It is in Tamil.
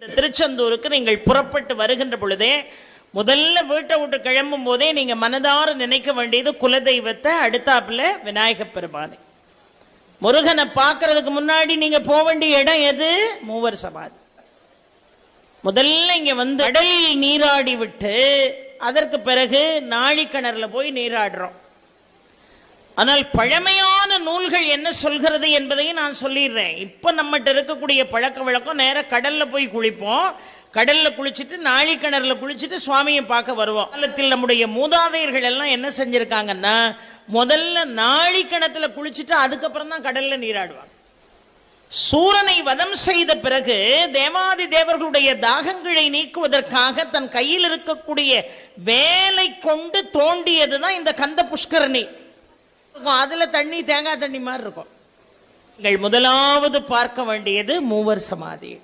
இந்த திருச்செந்தூருக்கு நீங்கள் புறப்பட்டு வருகின்ற பொழுதே முதல்ல வீட்டை விட்டு கிளம்பும் போதே நீங்க மனதார நினைக்க வேண்டியது குலதெய்வத்தை, அடுத்தாப்புல விநாயகப் பெருமானை. முருகனை பார்க்கறதுக்கு முன்னாடி நீங்க போக வேண்டிய இடம் எது? மூவர் சமாதி. முதல்ல இங்க வந்து கடல் நீராடி விட்டு அதற்கு பிறகு நாழிக்கிணறுல போய் நீராடுறோம். ஆனால் பழமையான நூல்கள் என்ன சொல்கிறது என்பதையும் நான் சொல்லிடுறேன். இப்ப நம்மகிட்ட இருக்கக்கூடிய பழக்க வழக்கம் நேர கடல்ல போய் குளிப்போம். கடல்ல குளிச்சுட்டு நாழிக்கிணறுல குளிச்சுட்டு சுவாமியை பார்க்க வருவோம். காலத்தில் நம்முடைய மூதாதையர்கள் எல்லாம் என்ன செஞ்சிருக்காங்கன்னா, முதல்ல நாழிக்கிணத்துல குளிச்சுட்டு அதுக்கப்புறம் தான் கடல்ல நீராடுவாங்க. சூரனை வதம் செய்த பிறகு தேவாதி தேவர்களுடைய தாகங்களை நீக்குவதற்காக தன் கையில் இருக்கக்கூடிய வேலை கொண்டு தோண்டியதுதான் இந்த கந்த புஷ்கரணி. அதுல தண்ணி தேங்காய் தண்ணி மாதிரி இருக்கும். நீங்கள் முதலாவது பார்க்க வேண்டியது மூவர் சமாதி.